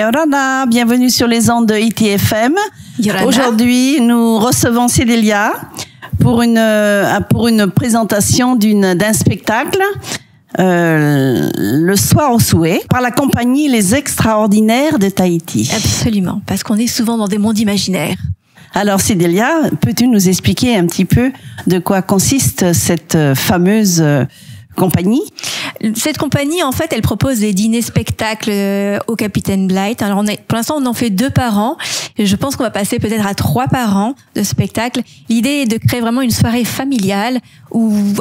Yorana, bienvenue sur les ondes de ITFM. Aujourd'hui, nous recevons Cédélia pour une présentation d'un spectacle, Le Soir au Souhait, par la compagnie Les Extraordinaires de Tahiti. Absolument, parce qu'on est souvent dans des mondes imaginaires. Alors Cédélia, peux-tu nous expliquer un petit peu de quoi consiste cette fameuse compagnie? Cette compagnie, en fait, elle propose des dîners-spectacles au Capitaine Blight. Alors, pour l'instant, on en fait 2 par an. Et je pense qu'on va passer peut-être à 3 par an de spectacles. L'idée est de créer vraiment une soirée familiale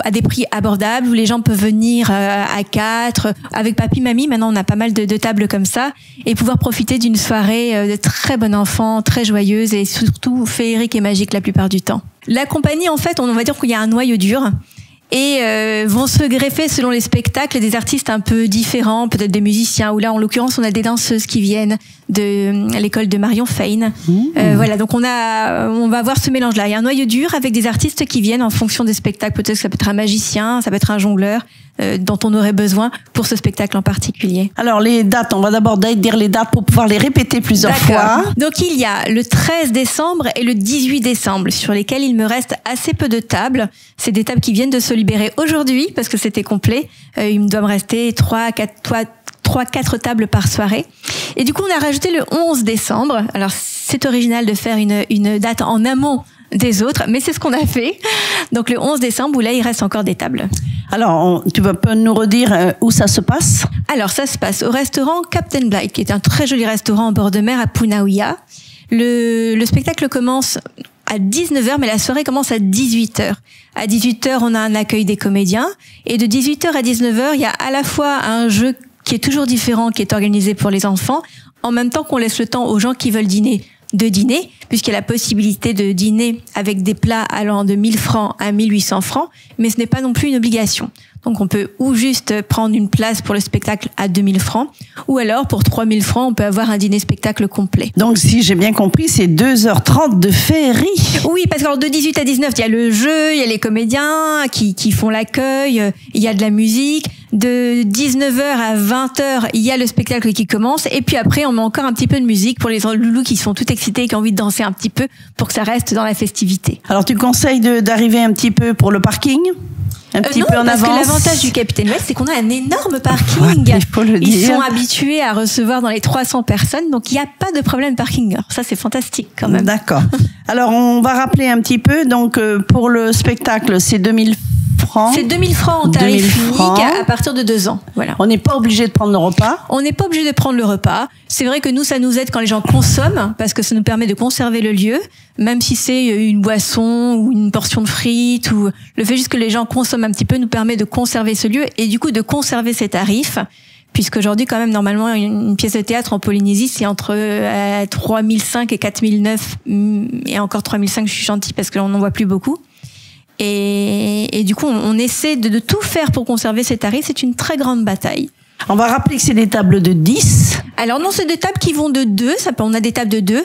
à des prix abordables, où les gens peuvent venir à 4, avec papy, mamie. Maintenant, on a pas mal de tables comme ça. Et pouvoir profiter d'une soirée de très bon enfant, très joyeuse et surtout féerique et magique la plupart du temps. La compagnie, en fait, on va dire qu'il y a un noyau dur. Et vont se greffer selon les spectacles des artistes un peu différents, peut-être des musiciens, ou là en l'occurrence on a des danseuses qui viennent de l'école de Marion Fain. Voilà, donc on va avoir ce mélange-là. Il y a un noyau dur avec des artistes qui viennent en fonction des spectacles. Peut-être que ça peut être un magicien, ça peut être un jongleur dont on aurait besoin pour ce spectacle en particulier. Alors les dates, on va d'abord dire les dates pour pouvoir les répéter plusieurs fois. Donc il y a le 13 décembre et le 18 décembre sur lesquels il me reste assez peu de tables. C'est des tables qui viennent de se libérer aujourd'hui parce que c'était complet. Il me doit me rester 3-4 tables par soirée. Et du coup, on a rajouté le 11 décembre. Alors, c'est original de faire une date en amont des autres, mais c'est ce qu'on a fait. Donc, le 11 décembre, où là, il reste encore des tables. Alors, tu vas nous redire où ça se passe? Alors, ça se passe au restaurant Captain Blight, qui est un très joli restaurant en bord de mer à Punaouia. Le spectacle commence à 19h, mais la soirée commence à 18h. À 18h, on a un accueil des comédiens. Et de 18h à 19h, il y a à la fois un jeu qui est toujours différent, qui est organisé pour les enfants, en même temps qu'on laisse le temps aux gens qui veulent dîner de dîner, puisqu'il y a la possibilité de dîner avec des plats allant de 1000 francs à 1800 francs, mais ce n'est pas non plus une obligation. Donc on peut ou juste prendre une place pour le spectacle à 2000 francs, ou alors pour 3000 francs, on peut avoir un dîner-spectacle complet. Donc si j'ai bien compris, c'est 2h30 de féerie. Oui, parce que de 18 à 19, il y a le jeu, il y a les comédiens qui font l'accueil, il y a de la musique. De 19h à 20h, il y a le spectacle qui commence, et puis après on met encore un petit peu de musique pour les loulous qui sont tout excités et qui ont envie de danser un petit peu pour que ça reste dans la festivité. Alors tu conseilles d'arriver un petit peu pour le parking? Un petit peu en avance. Parce que l'avantage du Capitaine Blight, c'est qu'on a un énorme parking. Il faut le dire. Ils sont habitués à recevoir dans les 300 personnes, donc il n'y a pas de problème de parking. Alors ça, c'est fantastique quand même. D'accord. Alors, on va rappeler un petit peu. Donc, pour le spectacle, c'est 2000 francs. C'est 2000 francs en tarif unique à partir de 2 ans. Voilà. On n'est pas obligé de prendre le repas. On n'est pas obligé de prendre le repas. C'est vrai que nous, ça nous aide quand les gens consomment, parce que ça nous permet de conserver le lieu, même si c'est une boisson ou une portion de frites, ou le fait juste que les gens consomment un petit peu nous permet de conserver ce lieu et du coup de conserver ses tarifs. Puisqu'aujourd'hui, quand même, normalement, une pièce de théâtre en Polynésie, c'est entre 3005 et 4009, et encore 3005, je suis gentille parce que l'on n'en voit plus beaucoup. Et du coup, on essaie de tout faire pour conserver ces tarifs. C'est une très grande bataille. On va rappeler que c'est des tables de 10. Alors non, c'est des tables qui vont de 2. On a des tables de 2.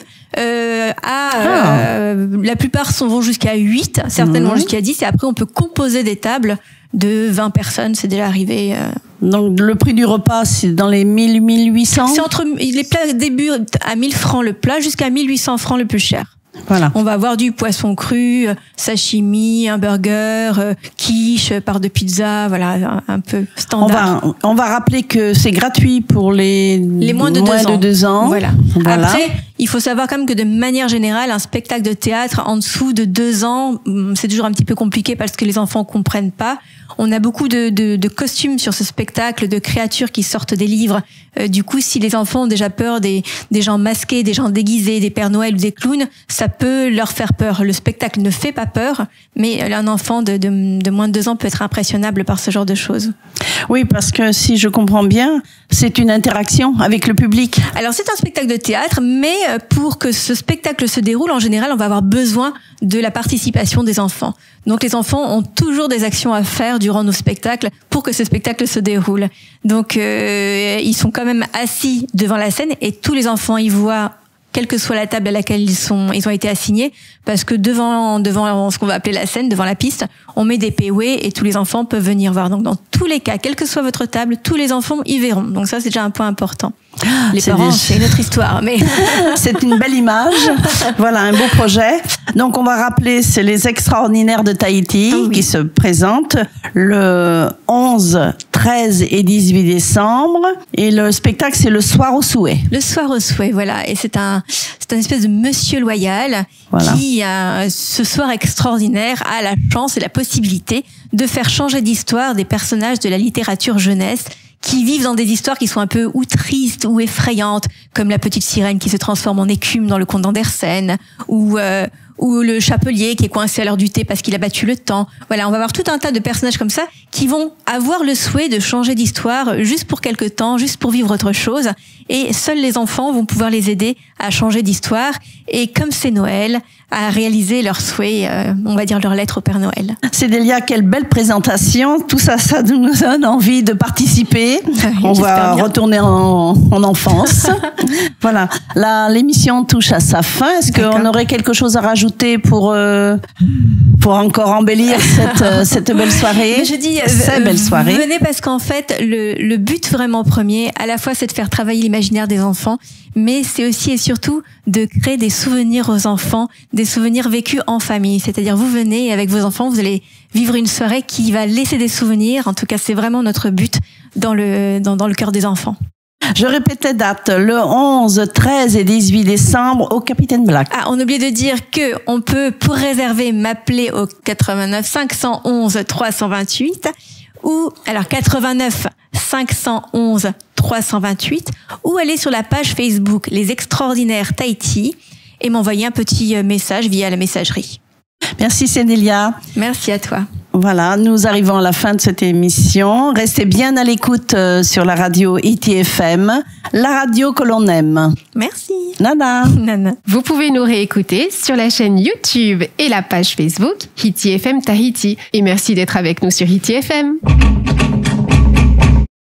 La plupart vont jusqu'à 8. Certaines vont jusqu'à 10. Et après, on peut composer des tables de 20 personnes. C'est déjà arrivé. Donc, le prix du repas, c'est dans les 1000, 1800? C'est entre les plats début à 1000 francs le plat jusqu'à 1800 francs le plus cher. Voilà. On va avoir du poisson cru, sashimi, un burger, quiche, part de pizza, voilà, un peu standard. On va rappeler que c'est gratuit pour les moins de 2 ans. Voilà. Après, il faut savoir quand même que de manière générale, un spectacle de théâtre en dessous de 2 ans, c'est toujours un petit peu compliqué parce que les enfants comprennent pas. On a beaucoup de costumes sur ce spectacle, de créatures qui sortent des livres. Du coup, si les enfants ont déjà peur des gens masqués, des gens déguisés, des Pères Noël ou des clowns, ça peut leur faire peur. Le spectacle ne fait pas peur, mais un enfant de moins de 2 ans peut être impressionnable par ce genre de choses. Oui, parce que si je comprends bien, c'est une interaction avec le public. Alors, c'est un spectacle de théâtre, mais pour que ce spectacle se déroule, en général, on va avoir besoin de la participation des enfants. Donc, les enfants ont toujours des actions à faire durant nos spectacles pour que ce spectacle se déroule. Donc, ils sont quand même assis devant la scène et tous les enfants y voient, quelle que soit la table à laquelle ils ont été assignés, parce que devant ce qu'on va appeler la scène, devant la piste, on met des POE et tous les enfants peuvent venir voir. Donc, dans tous les cas, quelle que soit votre table, tous les enfants y verront. Donc ça, c'est déjà un point important. Les parents, c'est une autre histoire, mais c'est une belle image. Voilà, un beau projet. Donc, on va rappeler, c'est les Extraordinaires de Tahiti qui se présentent le 11, 13 et 18 décembre. Et le spectacle, c'est le Soir au Souhait. Le Soir au Souhait, voilà. Et c'est un espèce de monsieur loyal qui, ce soir extraordinaire, a la chance et la possibilité de faire changer d'histoire des personnages de la littérature jeunesse qui vivent dans des histoires qui sont un peu ou tristes ou effrayantes, comme la petite sirène qui se transforme en écume dans le conte d'Andersen, ou le chapelier qui est coincé à l'heure du thé parce qu'il a battu le temps. Voilà, on va avoir tout un tas de personnages comme ça qui vont avoir le souhait de changer d'histoire juste pour quelque temps, juste pour vivre autre chose. Et seuls les enfants vont pouvoir les aider à changer d'histoire. Et comme c'est Noël, à réaliser leurs souhaits, on va dire leur lettre au Père Noël. Cédélia, quelle belle présentation. Tout ça, ça nous donne envie de participer. On va retourner en enfance. Voilà. Là, l'émission touche à sa fin. Est-ce qu'on aurait quelque chose à rajouter pour encore embellir cette belle soirée? Mais je dis, belle soirée. Venez parce qu'en fait, le but vraiment premier, à la fois, c'est de faire travailler l'imaginaire des enfants, mais c'est aussi et surtout de créer des souvenirs aux enfants, des souvenirs vécus en famille. C'est-à-dire, vous venez et avec vos enfants, vous allez vivre une soirée qui va laisser des souvenirs. En tout cas, c'est vraiment notre but dans le cœur des enfants. Je répète les dates, le 11, 13 et 18 décembre au Capitaine Black. Ah, on oublie de dire que on peut, pour réserver, m'appeler au 89 511 328 ou, alors 89 511 328 ou aller sur la page Facebook Les Extraordinaires Tahiti et m'envoyer un petit message via la messagerie. Merci Cédélia. Merci à toi. Voilà, nous arrivons à la fin de cette émission. Restez bien à l'écoute sur la radio ITFM, la radio que l'on aime. Merci. Nana. Nana. Vous pouvez nous réécouter sur la chaîne YouTube et la page Facebook ITFM Tahiti. Et merci d'être avec nous sur ITFM.